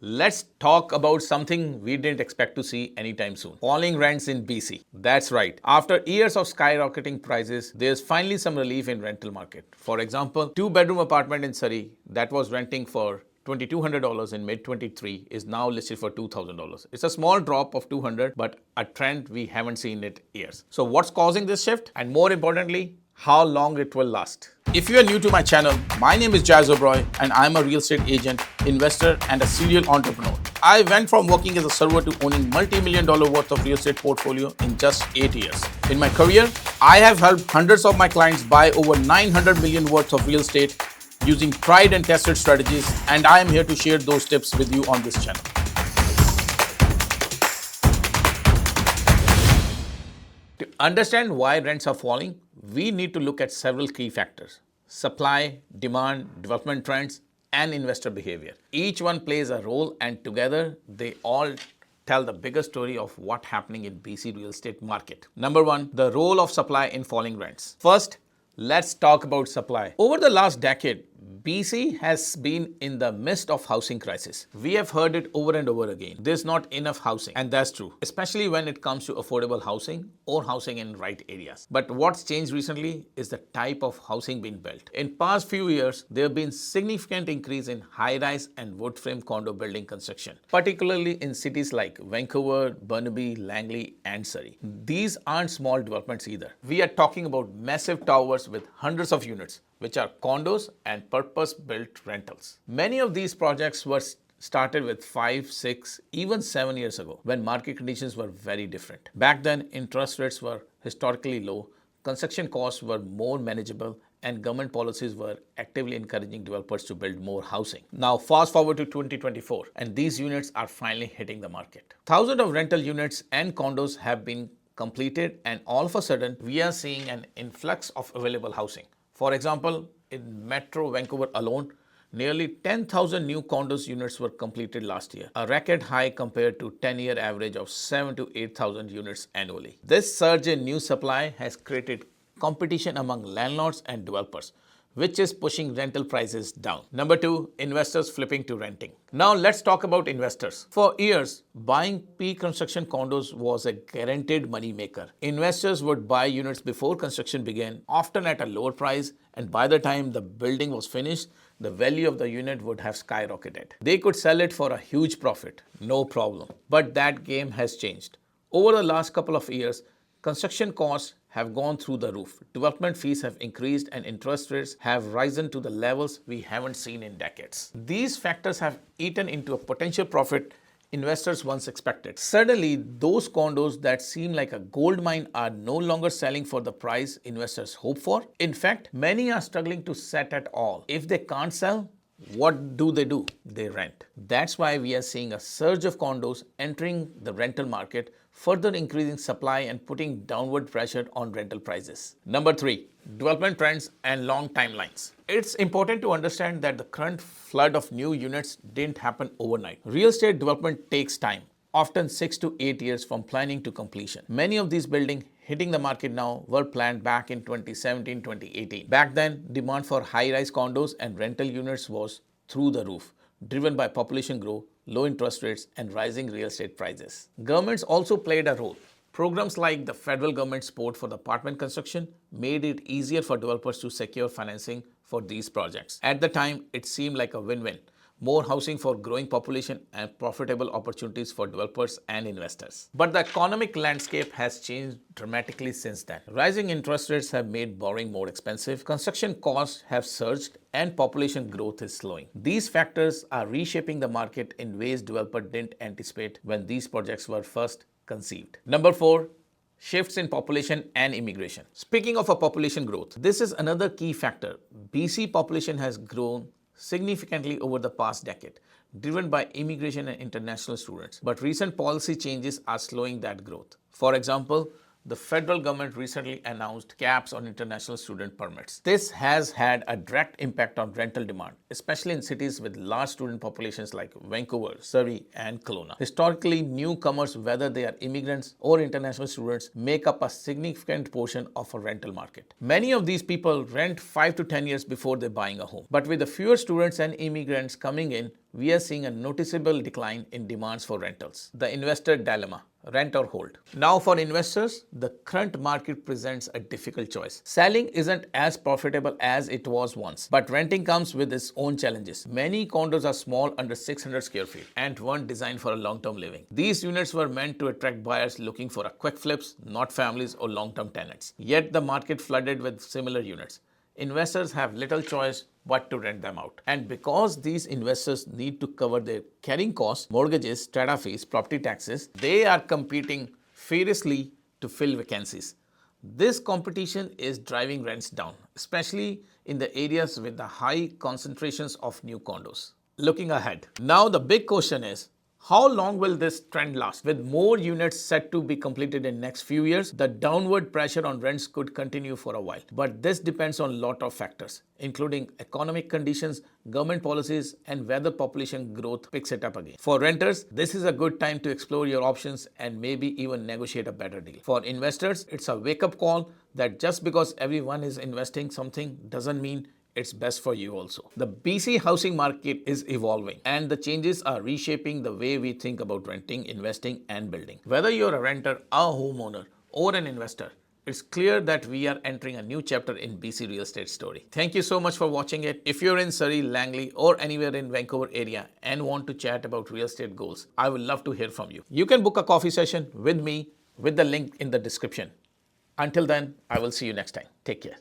Let's talk about something we didn't expect to see anytime soon. Falling rents in BC. That's right. After years of skyrocketing prices, there's finally some relief in rental market. For example, two-bedroom apartment in Surrey that was renting for $2,200 in mid-23 is now listed for $2,000. It's a small drop of 200, but a trend we haven't seen in years. So what's causing this shift? And more importantly, how long it will last. If you are new to my channel, my name is Jas Oberoi and I'm a real estate agent, investor and a serial entrepreneur. I went from working as a server to owning multi-million dollar worth of real estate portfolio in just 8 years. In my career, I have helped hundreds of my clients buy over 900 million worth of real estate using tried and tested strategies, and I am here to share those tips with you on this channel. To understand why rents are falling, we need to look at several key factors: supply, demand, development trends, and investor behavior. Each one plays a role, and together they all tell the bigger story of what's happening in BC real estate market. Number one, the role of supply in falling rents. First, let's talk about supply. Over the last decade, BC has been in the midst of housing crisis. We have heard it over and over again. There's not enough housing, and that's true, especially when it comes to affordable housing or housing in right areas. But what's changed recently is the type of housing being built. In past few years, there have been significant increase in high-rise and wood frame condo building construction, particularly in cities like Vancouver, Burnaby, Langley, and Surrey. These aren't small developments either. We are talking about massive towers with hundreds of units, which are condos and purpose-built rentals. Many of these projects were started with 5, 6, even 7 years ago, when market conditions were very different. Back then, interest rates were historically low, construction costs were more manageable, and government policies were actively encouraging developers to build more housing. Now, fast forward to 2024, and these units are finally hitting the market. Thousands of rental units and condos have been completed, and all of a sudden, we are seeing an influx of available housing. For example, in Metro Vancouver alone, nearly 10,000 new condos units were completed last year, a record high compared to 10-year average of 7,000 to 8,000 units annually. This surge in new supply has created competition among landlords and developers, which is pushing rental prices down. Number two, investors flipping to renting. Now let's talk about investors. For years, buying pre-construction condos was a guaranteed money maker. Investors would buy units before construction began, often at a lower price, and by the time the building was finished, the value of the unit would have skyrocketed. They could sell it for a huge profit, no problem. But that game has changed. Over the last couple of years, construction costs have gone through the roof. Development fees have increased and interest rates have risen to the levels we haven't seen in decades. These factors have eaten into a potential profit investors once expected. Suddenly, those condos that seem like a gold mine are no longer selling for the price investors hope for. In fact, many are struggling to sell at all. If they can't sell, what do? They rent. That's why we are seeing a surge of condos entering the rental market, further increasing supply and putting downward pressure on rental prices. Number three, development trends and long timelines. It's important to understand that the current flood of new units didn't happen overnight. Real estate development takes time, often 6 to 8 years from planning to completion. Many of these buildings hitting the market now were planned back in 2017, 2018. Back then, demand for high-rise condos and rental units was through the roof, driven by population growth, low interest rates, and rising real estate prices. Governments also played a role. Programs like the federal government support for the apartment construction made it easier for developers to secure financing for these projects. At the time, it seemed like a win-win. More housing for growing population and profitable opportunities for developers and investors. But the economic landscape has changed dramatically since then. Rising interest rates have made borrowing more expensive, construction costs have surged, and population growth is slowing. These factors are reshaping the market in ways developers didn't anticipate when these projects were first conceived. Number four, shifts in population and immigration. Speaking of a population growth, this is another key factor. BC population has grown significantly over the past decade, driven by immigration and international students. But recent policy changes are slowing that growth. For example, the federal government recently announced caps on international student permits. This has had a direct impact on rental demand, especially in cities with large student populations like Vancouver, Surrey, and Kelowna. Historically, newcomers, whether they are immigrants or international students, make up a significant portion of a rental market. Many of these people rent 5 to 10 years before they're buying a home. But with the fewer students and immigrants coming in, we are seeing a noticeable decline in demands for rentals. The investor dilemma, rent or hold. Now for investors, the current market presents a difficult choice. Selling isn't as profitable as it was once, but renting comes with its own challenges. Many condos are small, under 600 square feet, and weren't designed for a long-term living. These units were meant to attract buyers looking for a quick flips, not families or long-term tenants. Yet the market flooded with similar units. Investors have little choice but to rent them out. And because these investors need to cover their carrying costs, mortgages, strata fees, property taxes, they are competing furiously to fill vacancies. This competition is driving rents down, especially in the areas with the high concentrations of new condos. Looking ahead, now the big question is, how long will this trend last? With more units set to be completed in next few years, the downward pressure on rents could continue for a while. But this depends on a lot of factors, including economic conditions, government policies, and whether population growth picks it up again. For renters, this is a good time to explore your options and maybe even negotiate a better deal. For investors, it's a wake-up call that just because everyone is investing something doesn't mean it's best for you also. The BC housing market is evolving and the changes are reshaping the way we think about renting, investing and building. Whether you're a renter, a homeowner or an investor, it's clear that we are entering a new chapter in BC real estate story. Thank you so much for watching it. If you're in Surrey, Langley or anywhere in Vancouver area and want to chat about real estate goals, I would love to hear from you. You can book a coffee session with me with the link in the description. Until then, I will see you next time. Take care.